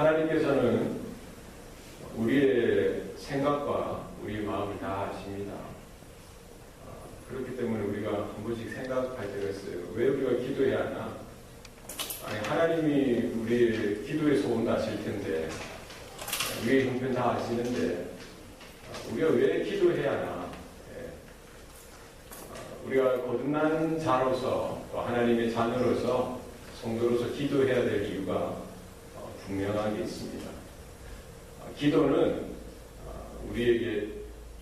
하나님께서는 우리의 생각과 우리의 마음을 다 아십니다. 그렇기 때문에 우리가 한 번씩 생각할 때가 있어요. 왜 우리가 기도해야 하나? 아니, 하나님이 우리의 기도의 소원도 아실 텐데, 우리의 형편 다 아시는데, 우리가 왜 기도해야 하나? 우리가 거듭난 자로서, 또 하나님의 자녀로서, 성도로서 기도해야 될 이유가 분명하게 있습니다. 기도는 우리에게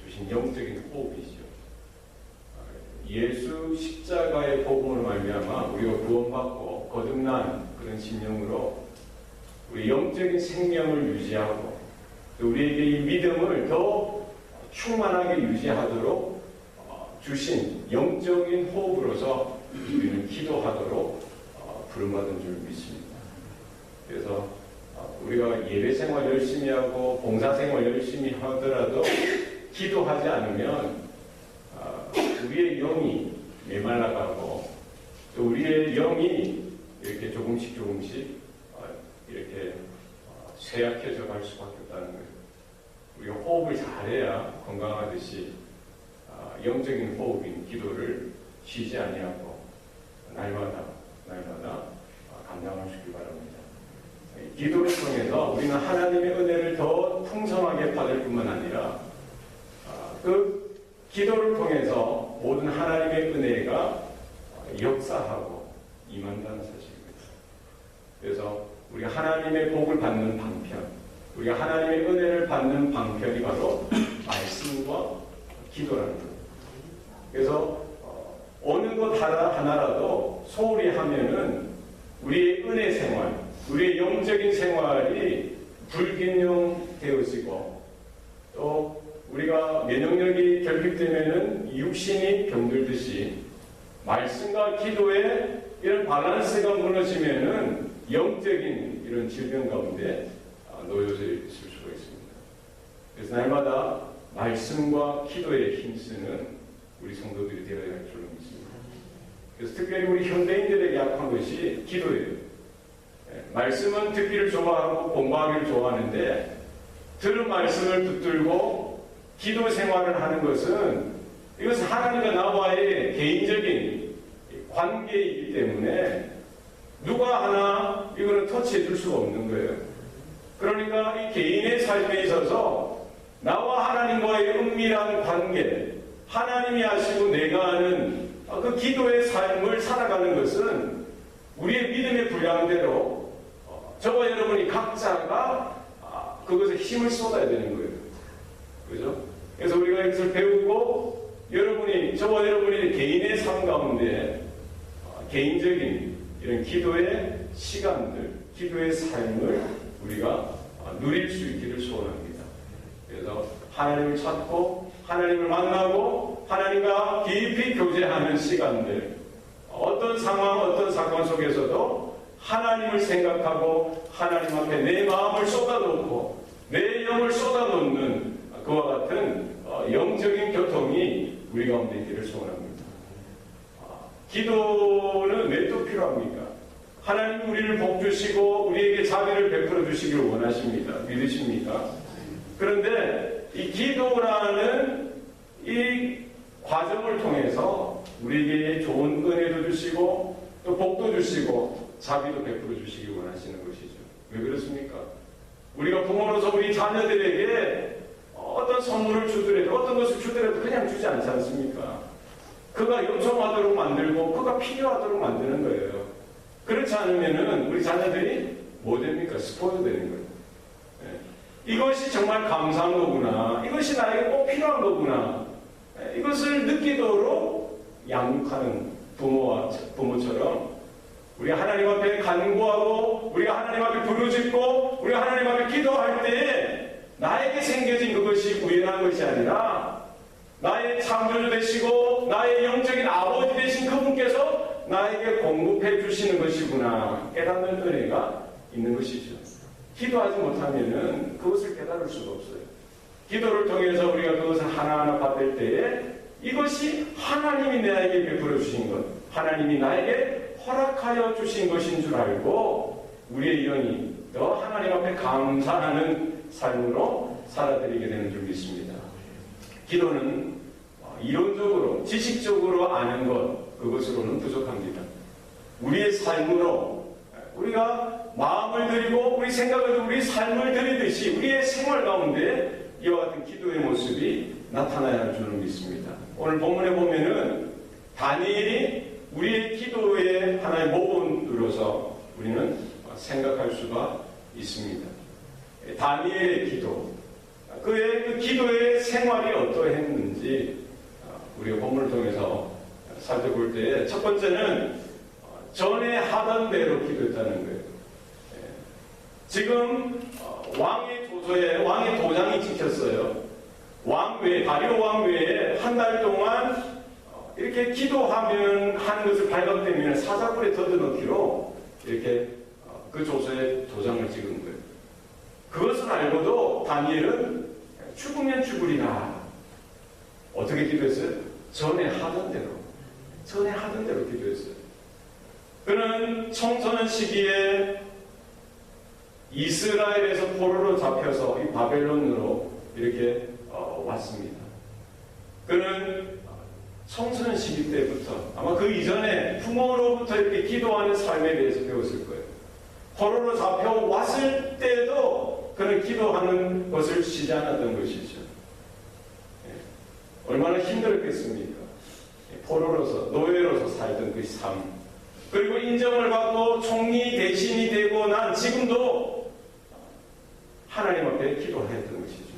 주신 영적인 호흡이죠. 예수 십자가의 복음으로 말미암아 우리가 구원받고 거듭난 그런 심령으로 우리 영적인 생명을 유지하고 또 우리에게 이 믿음을 더 충만하게 유지하도록 주신 영적인 호흡으로서 우리는 기도하도록 부름받은 줄 믿습니다. 그래서 우리가 예배 생활 열심히 하고 봉사 생활 열심히 하더라도 기도하지 않으면 우리의 영이 메말라가고 또 우리의 영이 이렇게 조금씩 이렇게 쇠약해져 갈 수밖에 없다는 거예요. 우리가 호흡을 잘해야 건강하듯이 영적인 호흡인 기도를 쉬지 아니하고 날마다 감당하시기 바랍니다. 기도를 통해서 우리는 하나님의 은혜를 더 풍성하게 받을 뿐만 아니라 그 기도를 통해서 모든 하나님의 은혜가 역사하고 임한다는 사실입니다. 그래서 우리가 하나님의 복을 받는 방편, 우리가 하나님의 은혜를 받는 방편이 바로 말씀과 기도라는 겁니다. 그래서 어느 것 하나라도 소홀히 하면은 우리의 은혜 생활, 우리의 영적인 생활이 불균형되어지고 또 우리가 면역력이 결핍되면은 육신이 병들듯이 말씀과 기도에 이런 밸런스가 무너지면은 영적인 이런 질병 가운데 놓여져 있을 수가 있습니다. 그래서 날마다 말씀과 기도에 힘쓰는 우리 성도들이 되어야 할 줄로 믿습니다. 그래서 특별히 우리 현대인들에게 약한 것이 기도예요. 말씀은 듣기를 좋아하고 공부하기를 좋아하는데 들은 말씀을 붙들고 기도 생활을 하는 것은 이것은 하나님과 나와의 개인적인 관계이기 때문에 누가 하나 이거는 터치해 줄 수가 없는 거예요. 그러니까 이 개인의 삶에 있어서 나와 하나님과의 은밀한 관계, 하나님이 아시고 내가 아는 그 기도의 삶을 살아가는 것은 우리의 믿음의 분량대로 저와 여러분이 각자가 그것에 힘을 쏟아야 되는 거예요. 그죠? 그래서 우리가 이것을 배우고 저와 여러분이 개인의 삶 가운데 개인적인 이런 기도의 시간들, 기도의 삶을 우리가 누릴 수 있기를 소원합니다. 그래서 하나님을 찾고 하나님을 만나고 하나님과 깊이 교제하는 시간들, 어떤 상황, 어떤 사건 속에서도 하나님을 생각하고 하나님 앞에 내 마음을 쏟아놓고 내 영을 쏟아놓는 그와 같은 영적인 교통이 우리 가운데 있기를 소원합니다. 기도는 왜 또 필요합니까? 하나님 우리를 복주시고 우리에게 자비를 베풀어 주시기를 원하십니다. 믿으십니까? 그런데 이 기도라는 이 과정을 통해서 우리에게 좋은 은혜도 주시고 또 복도 주시고 자비도 베풀어 주시기 원하시는 것이죠. 왜 그렇습니까? 우리가 부모로서 우리 자녀들에게 어떤 선물을 주더라도 어떤 것을 주더라도 그냥 주지 않지 않습니까? 그가 요청하도록 만들고 그가 필요하도록 만드는 거예요. 그렇지 않으면은 우리 자녀들이 뭐 됩니까? 스포일 되는 거예요. 이것이 정말 감사한 거구나. 이것이 나에게 꼭 필요한 거구나. 이것을 느끼도록 양육하는 부모처럼 우리가 하나님 앞에 간구하고 우리가 하나님 앞에 부르짖고 우리가 하나님 앞에 기도할 때에 나에게 생겨진 그것이 우연한 것이 아니라 나의 창조주 되시고 나의 영적인 아버지 되신 그분께서 나에게 공급해 주시는 것이구나 깨닫는 은혜가 있는 것이죠. 기도하지 못하면은 그것을 깨달을 수가 없어요. 기도를 통해서 우리가 그것을 하나하나 받을 때에 이것이 하나님이 나에게 베풀어 주신 것, 하나님이 나에게 허락하여 주신 것인 줄 알고 우리의 영이 더 하나님 앞에 감사하는 삶으로 살아드리게 되는 줄 믿습니다. 기도는 이론적으로, 지식적으로 아는 것, 그것으로는 부족합니다. 우리의 삶으로 우리가 마음을 드리고 우리 생각을 우리 삶을 드리듯이 우리의 생활 가운데 이와 같은 기도의 모습이 나타나야 할 줄을 믿습니다. 오늘 본문에 보면은 다니엘이 우리의 기도의 하나의 모범으로서 우리는 생각할 수가 있습니다. 다니엘의 기도, 그의 그 기도의 생활이 어떠했는지 우리가 본문을 통해서 살펴볼 때 첫 번째는 전에 하던 대로 기도했다는 거예요. 지금 왕의 조서에 왕의 도장이 찍혔어요. 왕 외에, 다리오 왕 외에 한 달 동안 이렇게 기도하면 하는 것을 발각되면 사자굴에 던져넣기로 이렇게 그 조서에 도장을 찍은 거예요. 그것을 알고도 다니엘은 죽으면 죽으리라. 어떻게 기도했어요? 전에 하던 대로 기도했어요. 그는 청소년 시기에 이스라엘에서 포로로 잡혀서 이 바벨론으로 이렇게 왔습니다. 그는 청소년 시기 때부터 아마 그 이전에 부모로부터 이렇게 기도하는 삶에 대해서 배웠을 거예요. 포로로 잡혀왔을 때도 그는 기도하는 것을 쉬지 않았던 것이죠. 얼마나 힘들었겠습니까? 포로로서, 노예로서 살던 그 삶. 그리고 인정을 받고 총리 대신이 되고 난 지금도 하나님 앞에 기도했던 것이죠.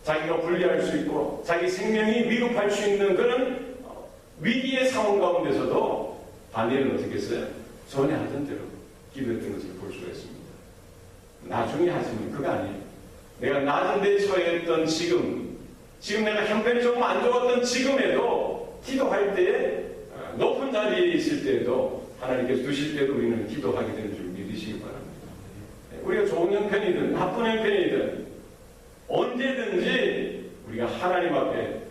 자기가 분리할 수 있고 자기 생명이 위급할 수 있는 그런 위기의 상황 가운데서도 다니엘은 어떻게 했어요? 전에 하던 대로 기도했던 것을 볼 수가 있습니다. 나중에 하지만 그거 아니에요. 내가 낮은 데 처해 있던 지금 내가 형편이 조금 안 좋았던 지금에도 기도할 때에 높은 자리에 있을 때에도 하나님께서 두실 때도 우리는 기도하게 되는 줄 믿으시기 바랍니다. 우리가 좋은 형편이든 나쁜 형편이든 언제든지 우리가 하나님 앞에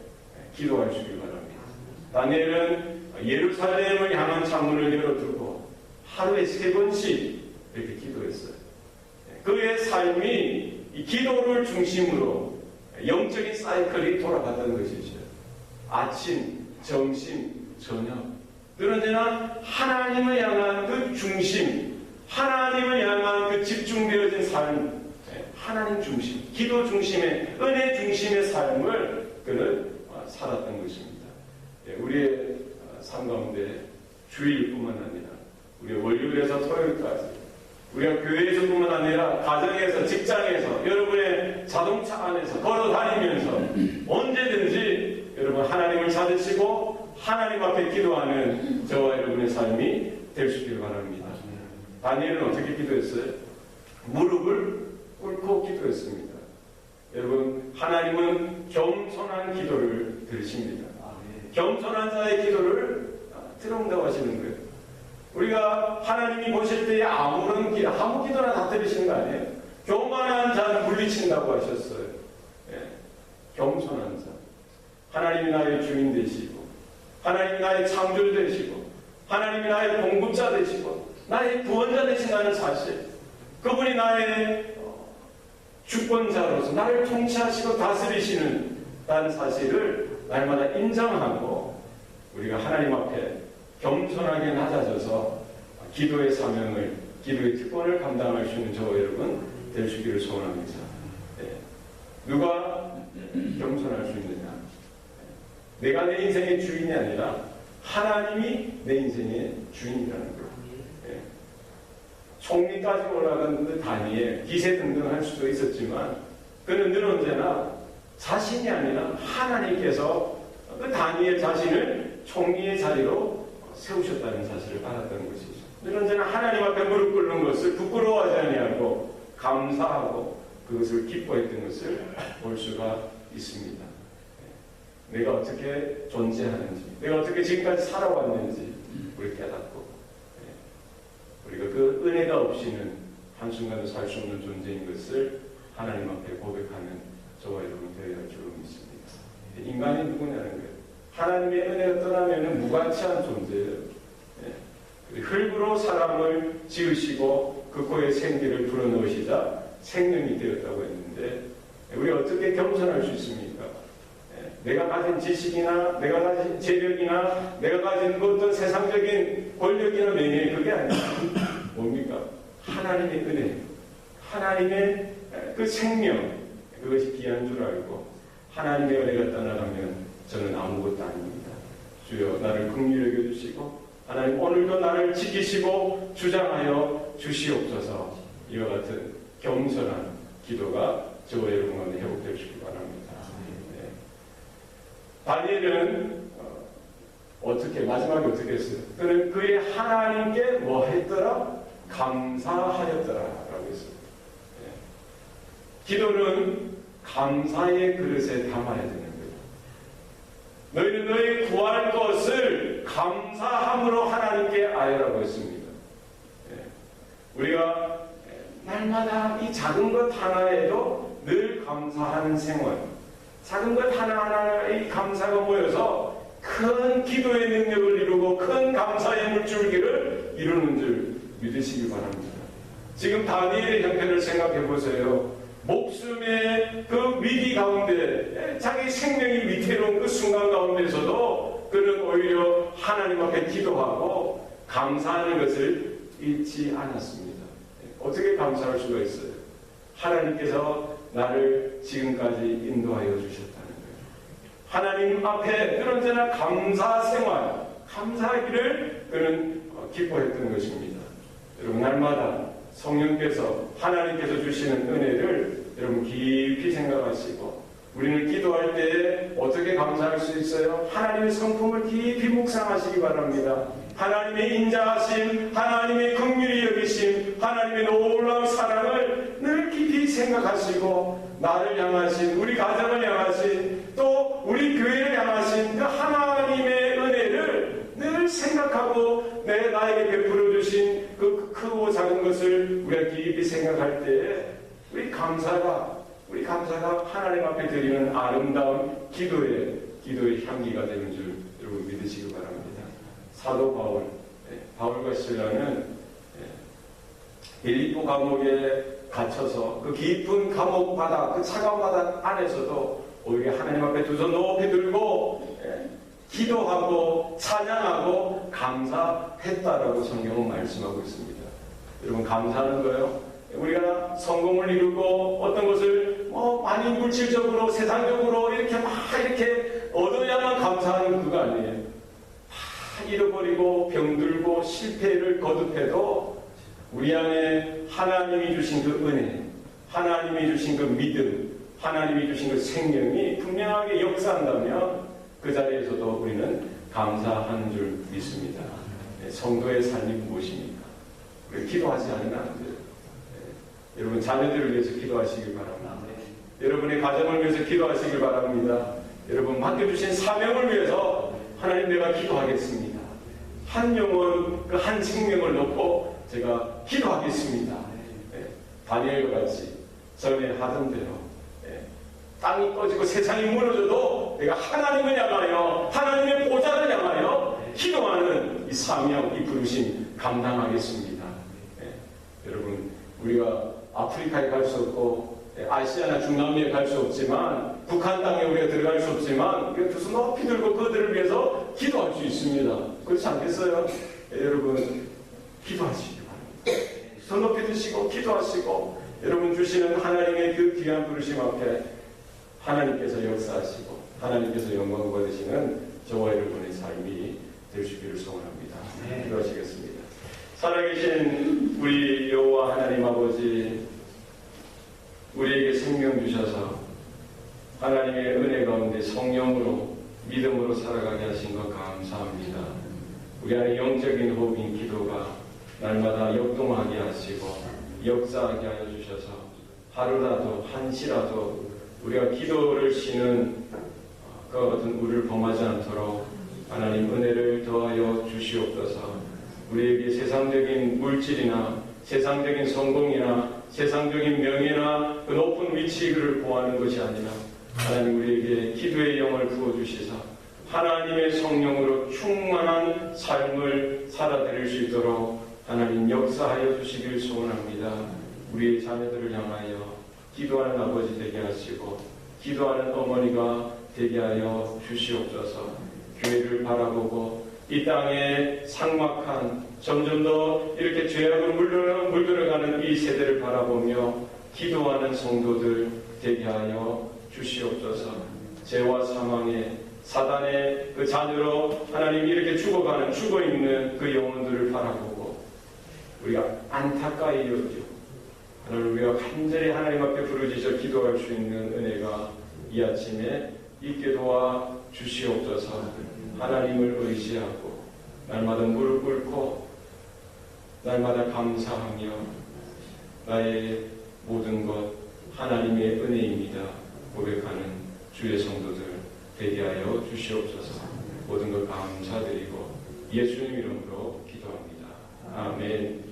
기도할 수 있길 바랍니다. 다니엘은 예루살렘을 향한 창문을 열어두고 하루에 3번씩 이렇게 기도했어요. 그의 삶이 이 기도를 중심으로 영적인 사이클이 돌아갔다는 것이죠. 아침, 점심, 저녁. 그는 언제나 하나님을 향한 그 중심, 하나님을 향한 그 집중되어진 삶, 하나님 중심, 기도 중심의, 은혜 중심의 삶을 그는 살았던 것입니다. 우리의 삶 가운데 주일뿐만 아니라 우리의 월요일에서 토요일까지 우리가 교회에서뿐만 아니라 가정에서, 직장에서, 여러분의 자동차 안에서 걸어 다니면서 언제든지 여러분 하나님을 찾으시고 하나님 앞에 기도하는 저와 여러분의 삶이 될 수 있기를 바랍니다. 다니엘은 어떻게 기도했어요? 무릎을 꿇고 기도했습니다. 여러분, 하나님은 겸손한 기도를 들으십니다. 겸손한 자의 기도를 들어온다고 하시는 거예요. 우리가 하나님이 보실 때에 아무 기도나 다 들으시는 거 아니에요? 교만한 자는 물리친다고 하셨어요. 겸손한 자. 하나님이 나의 주인 되시고, 하나님이 나의 창조주 되시고, 하나님이 나의 공급자 되시고, 나의 구원자 되신다는 사실, 그분이 나의 주권자로서 나를 통치하시고 다스리시는 다는 사실을 날마다 인정하고 우리가 하나님 앞에 겸손하게 낮아져서 기도의 사명을, 기도의 특권을 감당할 수 있는 저와 여러분 될 수 있기를 소원합니다. 누가 겸손할 수 있느냐? 내가 내 인생의 주인이 아니라 하나님이 내 인생의 주인이라는 거예요. 총리까지 올라간 그 다니엘, 기세 등등 할 수도 있었지만 그는 늘 언제나 자신이 아니라 하나님께서 그 다니엘 자신을 총리의 자리로 세우셨다는 사실을 알았다는 것이죠. 늘 언제나 하나님 앞에 무릎 꿇는 것을 부끄러워하지 아니하고 감사하고 그것을 기뻐했던 것을 볼 수가 있습니다. 내가 어떻게 존재하는지, 내가 어떻게 지금까지 살아왔는지 우리 깨닫고 우리가 그 은혜가 없이는 한순간도 살 수 없는 존재인 것을 하나님 앞에 고백하는 저와 여러분 되어야 할 줄로 믿습니다. 인간이 누구냐는 거예요. 하나님의 은혜가 떠나면 무가치한 존재예요. 흙으로 사람을 지으시고 그 코에 생기를 불어넣으시자 생명이 되었다고 했는데 우리 어떻게 겸손할 수 있습니까? 내가 가진 지식이나 내가 가진 재력이나 내가 가진 어떤 세상적인 권력이나 명예 그게 아니라 뭡니까? 하나님의 은혜, 하나님의 그 생명 그것이 귀한 줄 알고 하나님의 은혜가 떠나가면 저는 아무것도 아닙니다. 주여 나를 긍휼히 여겨주시고 하나님 오늘도 나를 지키시고 주장하여 주시옵소서. 이와 같은 겸손한 기도가 저와 여러분 가운데 회복되시기 바랍니다. 네. 다니엘은 마지막에 어떻게 했어요? 그는 그의 하나님께 뭐 했더라? 감사하였더라라고 했어요. 네. 기도는 감사의 그릇에 담아야 되는 거예요. 너희는 너희 구할 것을 감사함으로 하나님께 아뢰라고 했습니다. 네. 우리가 날마다 이 작은 것 하나에도 늘 감사하는 생활, 작은 것 하나하나의 감사가 모여서 큰 기도의 능력을 이루고 큰 감사의 물줄기를 이루는 줄 믿으시기 바랍니다. 지금 다니엘의 형편을 생각해 보세요. 목숨의 그 위기 가운데 자기 생명이 위태로운 그 순간 가운데서도 그는 오히려 하나님 앞에 기도하고 감사하는 것을 잊지 않았습니다. 어떻게 감사할 수가 있어요? 하나님께서 나를 지금까지 인도하여 주셨다는 거예요. 하나님 앞에 그는 언제나 감사 생활, 감사하기를 그는 기뻐했던 것입니다. 여러분 날마다 성령께서 하나님께서 주시는 은혜를 여러분 깊이 생각하시고 우리는 기도할 때에 어떻게 감사할 수 있어요? 하나님의 성품을 깊이 묵상하시기 바랍니다. 하나님의 인자하심, 하나님의 긍휼히 여기심, 하나님의 놀라운 사랑을 늘 깊이 생각하시고 나를 향하신, 우리 가정을 향하신, 또 우리 교회를 향하신 그 하나님의 은혜를 늘 생각하고 나에게 베풀어 주신 그 크고 작은 것을 우리가 깊이 생각할 때에 우리 감사가 하나님 앞에 드리는 아름다운 기도의 향기가 되는 줄 여러분 믿으시기 바랍니다. 사도 바울과 실라는 빌립보 감옥에 갇혀서 그 깊은 감옥 바다, 그 차가운 바다 안에서도 오히려 하나님 앞에 두 손 높이 들고 기도하고 찬양하고 감사했다라고 성경은 말씀하고 있습니다. 여러분 감사하는 거예요. 우리가 성공을 이루고 어떤 것을 많이 물질적으로 세상적으로 이렇게 얻어야만 감사하는 그거 아니에요. 다 잃어버리고 병들고 실패를 거듭해도 우리 안에 하나님이 주신 그 은혜, 하나님이 주신 그 믿음, 하나님이 주신 그 생명이 분명하게 역사한다면 그 자리에서도 우리는 감사하는 줄 믿습니다. 성도의 삶이 무엇입니까? 우리 기도하지 않으면 안 돼요. 여러분 자녀들을 위해서 기도하시길 바랍니다. 여러분의 가정을 위해서 기도하시길 바랍니다. 여러분 맡겨주신 사명을 위해서 하나님 내가 기도하겠습니다. 한 영혼 그 한 생명을 놓고 제가 기도하겠습니다. 다니엘과 같이 전에 하던 대로 땅이 꺼지고 세상이 무너져도 내가 하나님을 향하여 하나님의 보좌를 향하여 기도하는 이 사명, 이 부르심 감당하겠습니다. 여러분 우리가 아프리카에 갈 수 없고 아시아나 중남미에 갈 수 없지만 북한 땅에 우리가 들어갈 수 없지만 두 손 높이 들고 그들을 위해서 기도할 수 있습니다. 그렇지 않겠어요? 여러분 기도하시기 바랍니다. 손 높이 드시고 기도하시고 여러분 주시는 하나님의 그 귀한 부르심 앞에 하나님께서 역사하시고 하나님께서 영광 받으시는 저와 여러분의 삶이 되시기를 소원합니다. 기도하시겠습니다. 살아계신 우리 여호와 하나님 아버지, 우리에게 생명 주셔서 하나님의 은혜 가운데 성령으로 믿음으로 살아가게 하신 것 감사합니다. 우리 안에 영적인 호흡인 기도가 날마다 역동하게 하시고 역사하게 하여 주셔서 하루라도 한시라도 우리가 기도를 쉬는 그와 같은 우리를 범하지 않도록 하나님 은혜를 더하여 주시옵소서. 우리에게 세상적인 물질이나 세상적인 성공이나 세상적인 명예나 그 높은 위치를 구하는 것이 아니라 하나님 우리에게 기도의 영을 부어주시사 하나님의 성령으로 충만한 삶을 살아드릴 수 있도록 하나님 역사하여 주시길 소원합니다. 우리의 자녀들을 향하여 기도하는 아버지 되게 하시고 기도하는 어머니가 되게 하여 주시옵소서. 교회를 바라보고 이 땅에 삭막한 점점 더 이렇게 죄악으로 물들어가는 이 세대를 바라보며 기도하는 성도들 되게 하여 주시옵소서. 죄와 사망에 사단의 그 자녀로 하나님 이렇게 죽어있는 그 영혼들을 바라보고 우리가 안타까이 여기고 하나님 우리가 간절히 하나님 앞에 부르짖어 기도할 수 있는 은혜가 이 아침에 있게 도와 주시옵소서. 하나님을 의지하고 날마다 무릎 꿇고 날마다 감사하며 나의 모든 것 하나님의 은혜입니다 고백하는 주의 성도들 되게 하여 주시옵소서. 모든 것 감사드리고 예수님 이름으로 기도합니다. 아멘.